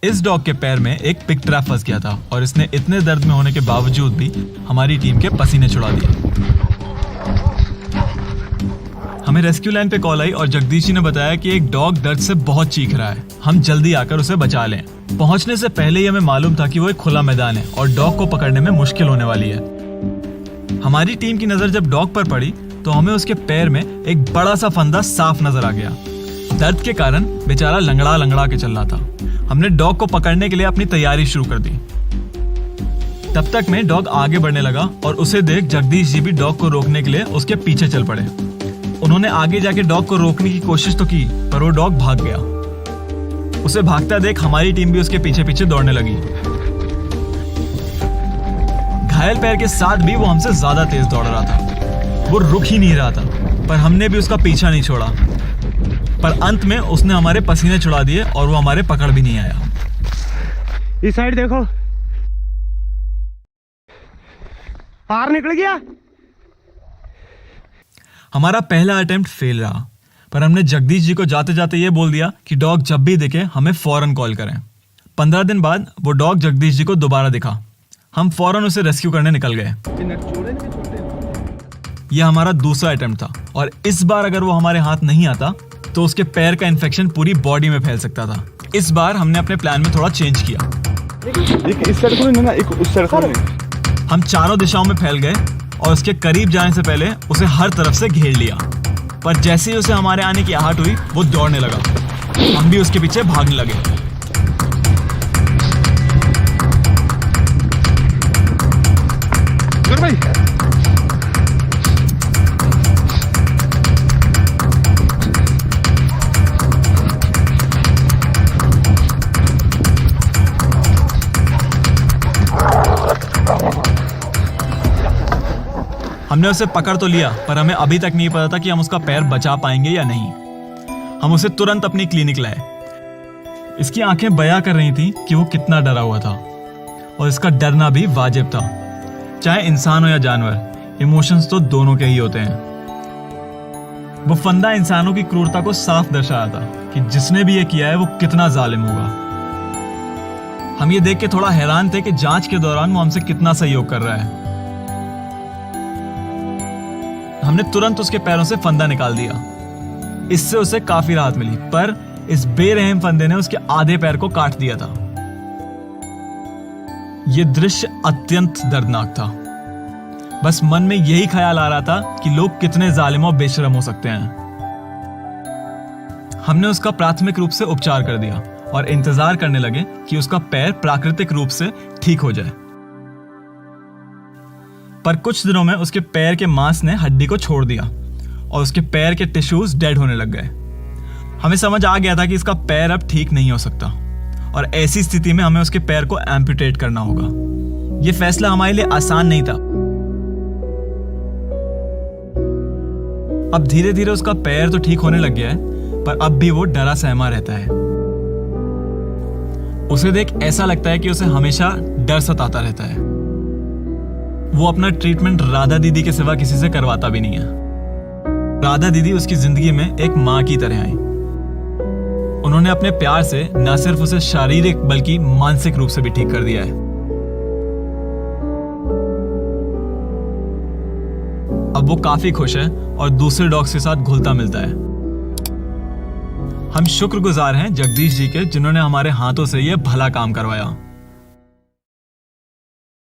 इस डॉग के पैर में एक पिग ट्रैप फंस गया था और इसने इतने दर्द में होने के बावजूद भी हमारी टीम के पसीने छुड़ा दिए। हमें रेस्क्यू लाइन पे कॉल आई और जगदीश जी ने बताया कि एक डॉग दर्द से बहुत चीख रहा है, हम जल्दी आकर उसे बचा लें। पहुंचने से पहले ही हमें मालूम था कि वो एक खुला मैदान है और डॉग को पकड़ने में मुश्किल होने वाली है। हमारी टीम की नजर जब डॉग पर पड़ी तो हमें उसके पैर में एक बड़ा सा फंदा साफ नजर आ गया। दर्द के कारण बेचारा लंगड़ा लंगड़ा के चल रहा था। हमने डॉग को पकड़ने के लिए अपनी तैयारी शुरू कर दी। तब तक में डॉग आगे बढ़ने लगा और उसे देख जगदीश जी भी डॉग को रोकने के लिए उसके पीछे चल पड़े। उन्होंने आगे जाके डॉग को रोकने की कोशिश तो की, पर वो डॉग भाग गया। उसे भागता देख हमारी टीम भी उसके पीछे पीछे दौड़ने लगी। घायल पैर के साथ भी वो हमसे ज्यादा तेज दौड़ रहा था। वो रुक ही नहीं रहा था, पर हमने भी उसका पीछा नहीं छोड़ा। पर अंत में उसने हमारे पसीने छुड़ा दिए और वो हमारे पकड़ भी नहीं आया। इस साइड देखो, पार निकल गया। हमारा पहला अटेम्प्ट फेल रहा, पर हमने जगदीश जी को जाते जाते ये बोल दिया कि डॉग जब भी दिखे हमें फौरन कॉल करें। 15 दिन बाद वो डॉग जगदीश जी को दोबारा दिखा। हम फौरन उसे रेस्क्यू करने निकल गए। यह हमारा दूसरा अटेम्प्ट था और इस बार अगर वो हमारे हाथ नहीं आता तो उसके पैर का इन्फेक्शन पूरी बॉडी में फैल सकता था। इस बार हमने अपने प्लान में थोड़ा चेंज किया। एक इस साइड को नहीं ना, एक उस साइड को नहीं। हम चारों दिशाओं में फैल गए और उसके करीब जाने से पहले उसे हर तरफ से घेर लिया। पर जैसे ही उसे हमारे आने की आहट हुई वो दौड़ने लगा। हम भी उसके पीछे भागने लगे। भाई हमने उसे पकड़ तो लिया, पर हमें अभी तक नहीं पता था कि हम उसका पैर बचा पाएंगे या नहीं। हम उसे तुरंत अपनी क्लिनिक लाए। इसकी आंखें बयां कर रही थी कि वो कितना डरा हुआ था और इसका डरना भी वाजिब था। चाहे इंसान हो या जानवर, इमोशंस तो दोनों के ही होते हैं। वो फंदा इंसानों की क्रूरता को साफ दर्शाया था कि जिसने भी ये किया है वो कितना जालिम होगा। हम ये देख के थोड़ा हैरान थे कि जांच के दौरान वो हमसे कितना सहयोग कर रहा है। हमने तुरंत उसके पैरों से फंदा निकाल दिया। इससे उसे काफी राहत मिली, पर इस बेरहम फंदे ने उसके आधे पैर को काट दिया था। यह दृश्य अत्यंत दर्दनाक था। बस मन में यही ख्याल आ रहा था कि लोग कितने जालिम और बेशरम हो सकते हैं। हमने उसका प्राथमिक रूप से उपचार कर दिया और इंतजार करने लगे कि उसका पैर प्राकृतिक रूप से ठीक हो जाए। पर कुछ दिनों में उसके पैर के मांस ने हड्डी को छोड़ दिया और उसके पैर के टिश्यूज डेड होने लग गए। हमें समझ आ गया था कि इसका पैर अब ठीक नहीं हो सकता और ऐसी स्थिति में हमें उसके पैर को एम्पुटेट करना होगा। यह फैसला हमारे लिए आसान नहीं था। अब धीरे धीरे उसका पैर तो ठीक होने लग गया है, पर अब भी वो डरा सहमा रहता है। उसे देख ऐसा लगता है कि उसे हमेशा डर सताता रहता है। वो अपना ट्रीटमेंट राधा दीदी के सिवा किसी से करवाता भी नहीं है। राधा दीदी उसकी जिंदगी में एक मां की तरह आई। उन्होंने अपने प्यार से न सिर्फ उसे शारीरिक बल्कि मानसिक रूप से भी ठीक कर दिया है। अब वो काफी खुश है और दूसरे डॉग्स के साथ घुलता मिलता है। हम शुक्रगुजार हैं जगदीश जी के, जिन्होंने हमारे हाथों से यह भला काम करवाया।